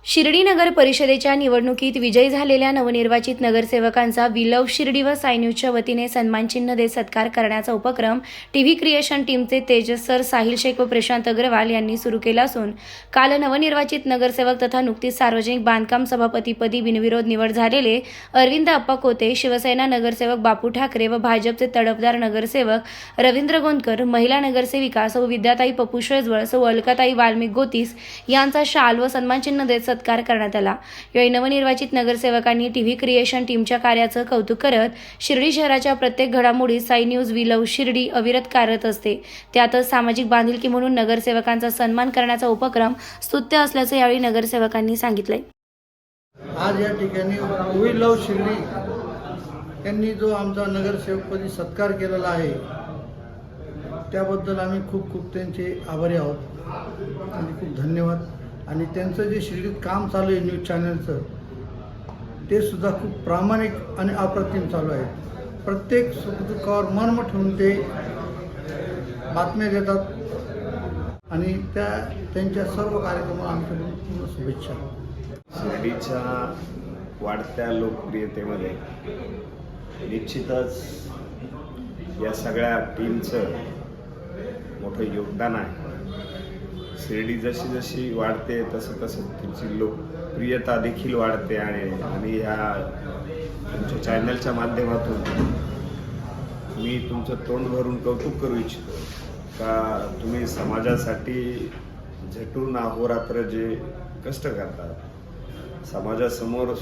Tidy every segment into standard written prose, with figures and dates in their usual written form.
शिर्डी नगर परिषदेच्या निवडणुकीत विजयी झालेल्या नवनिर्वाचित नगरसेवकांचा वी लव्ह शिर्डी व साई न्यूजच्या वतीने सन्मानचिन्ह देत सत्कार करण्याचा उपक्रम टीव्ही क्रिएशन टीमचे तेजस सर, साहिल शेख व प्रशांत अग्रवाल यांनी सुरू केला असून काल नवनिर्वाचित नगरसेवक तथा नुकतीच सार्वजनिक बांधकाम सभापतीपदी बिनविरोध निवड झालेले अरविंद अप्पा कोते, शिवसेना नगरसेवक बापू ठाकरे व भाजपचे तडफदार नगरसेवक रवींद्र गोंदकर, महिला नगरसेविका सौ विद्याताई पप्पू शेजवळ, सौ अलकाताई वाल्मिक गोतीस यांचा शाल व सन्मानचिन्ह देत सत्कार करण्यात आला। यावेळी नवनिर्वाचित नगरसेवकांनी टीव्ही क्रिएशन टीमच्या कार्याचं कौतुक करत शिर्डी शहराच्या प्रत्येक घडामोडीत Sai news we love Shirdi अविरत कार्यरत असते, त्यातच सामाजिक बांधिलकी म्हणून नगरसेवकांचा सन्मान करण्याचा उपक्रम स्तुत्य असल्याचं यावेळी नगरसेवकांनी सांगितले। आज या ठिकाणी वी लव्ह शिर्डी यांनी जो आमचा नगरसेवकपदी सत्कार केलेला आहे त्याबद्दल आम्ही खूप त्यांचे आभारी आहोत आणि खूप धन्यवाद। आणि त्यांचं जे शिर्डीत काम चालू आहे न्यूज चॅनलचं ते सुद्धा खूप प्रामाणिक आणि अप्रतिम चालू आहे। प्रत्येक सुखदुःखावर मर्म ठेवून ते बातम्या देतात आणि त्यांच्या सर्व कार्यक्रमाला आमच्याकडून पूर्ण शुभेच्छा। शिर्डीच्या वाढत्या लोकप्रियतेमध्ये निश्चितच या सगळ्या टीमचं मोठं योगदान आहे। शिर्डी जशी जशी वाढते तसं तिची लोकप्रियता देखील वाढते आणि ह्या तुमच्या चॅनलच्या माध्यमातून मी तुमचं तोंड भरून कौतुक करू इच्छितो का तुम्ही समाजासाठी झटून अहोरात्र जे कष्ट करतात, समाजासमोर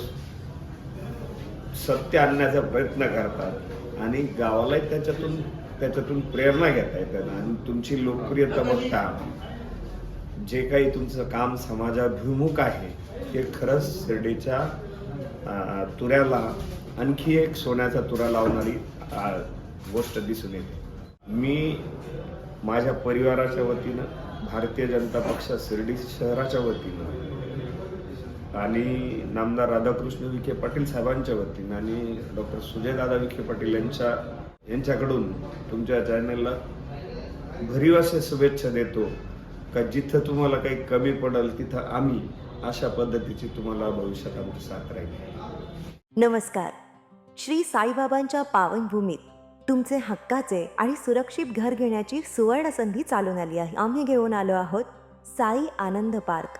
सत्य आणण्याचा प्रयत्न करतात आणि गावालाही त्याच्यातून प्रेरणा घेता येतात आणि तुमची लोकप्रियता बघता जे काही तुमचं काम समाजाभिमुख आहे ते खरंच शिर्डीच्या तुऱ्याला आणखी एक सोन्याचा तुरा लावणारी गोष्ट दिसून येते। मी माझ्या परिवाराच्या वतीनं, भारतीय जनता पक्ष शिर्डी शहराच्या वतीनं आणि नामदार राधाकृष्ण विखे पाटील साहेबांच्या वतीनं आणि डॉक्टर सुजयदादा विखे पाटील यांच्याकडून तुमच्या चॅनलला भरीव अशा शुभेच्छा देतो का जिथं तुम्हाला काही कमी पडेल तिथं आम्ही अशा पद्धतीची तुम्हाला भविष्यात आमची साथ राहील। नमस्कार। श्री साईबाबांच्या पावनभूमीत तुमचे हक्काचे आणि सुरक्षित घर घेण्याची सुवर्ण संधी चालून आली आहे। आम्ही घेऊन आलो आहोत साई आनंद पार्क।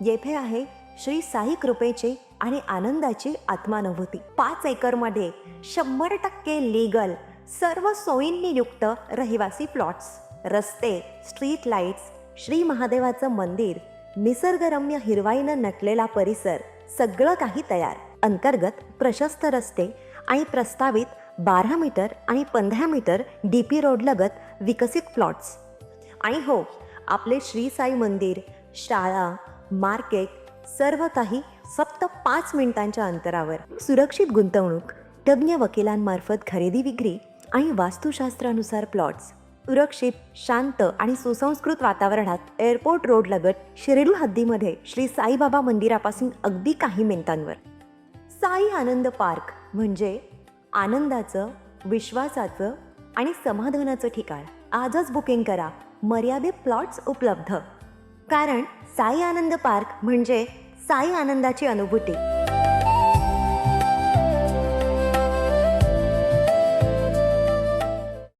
येथे आहे श्री साई कृपेची आणि आनंदाची आत्मानुभूती। 5 एकरमध्ये 100% लीगल सर्व सोयींनी युक्त रहिवासी प्लॉट्स, रस्ते, स्ट्रीट लाईट्स, श्री महादेवाचं मंदिर, निसर्गरम्य हिरवाईनं नटलेला परिसर, सगळं काही तयार। अंतर्गत प्रशस्त रस्ते आणि प्रस्तावित 12 मीटर आणि 15 मीटर DP रोड लगत विकसित प्लॉट्स। आणि हो, आपले श्री साई मंदिर, शाळा, मार्केट सर्व काही फक्त 5 मिनिटांच्या अंतरावर। सुरक्षित गुंतवणूक, तज्ज्ञ वकिलांमार्फत खरेदी विक्री आणि वास्तुशास्त्रानुसार प्लॉट्स, सुरक्षित, शांत आणि सुसंस्कृत वातावरणात एअरपोर्ट रोड लगत शिर्डी हद्दीमध्ये श्री साईबाबा मंदिरापासून अगदी काही मिनिटांवर। साई आनंद पार्क म्हणजे आनंदाचं, विश्वासाचं आणि समाधानाचं ठिकाण। आजच बुकिंग करा। मर्यादित प्लॉट्स उपलब्ध। कारण साई आनंद पार्क म्हणजे साई आनंदाची अनुभूती।